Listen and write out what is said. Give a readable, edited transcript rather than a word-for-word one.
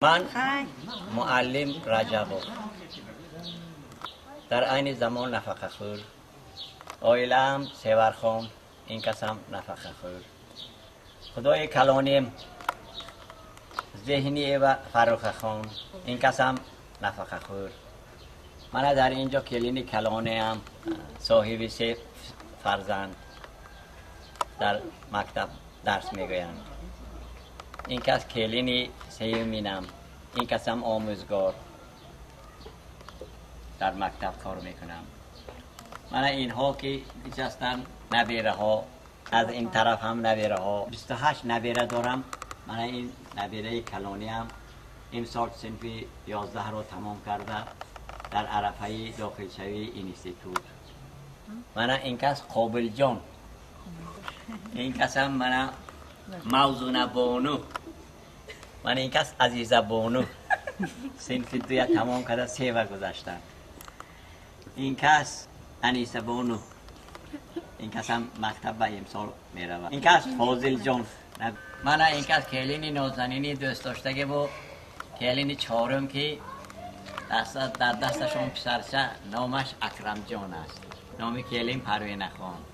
من معلم رجبو در این زمان نفقه خور آیلم سیورخان این کسم نفقه خور خدای کلانیم ذهنی و فروخ خان این کسم نفقه خور من در اینجا کلینی کلانه هم صاحب 3 فرزند در مکتب درس میگویند این کس کلینی سیومینم این کسم آموزگار در مکتب کار میکنم من اینها که نشستن نبیره ها از این طرف هم نبیره ها 28 نبیره دارم من این نبیره کلانی هم این سال صنف 11 رو تمام کرده در عرفه داخل شوی اینستیتوت من این کس قابل جان این کس هم من موزون بانو من این کس عزیز بانو صنف 2 تمام کرده 3 و گذاشتن این کس انیسه بانو این کس هم مکتب به امسال میرود این کس فاضل جان من این کس کلینی نازنینی دوست داشتگی بود کلینی 4م که در دستشون پسرچه نامش اکرم جان است نامی کلین پروینه خان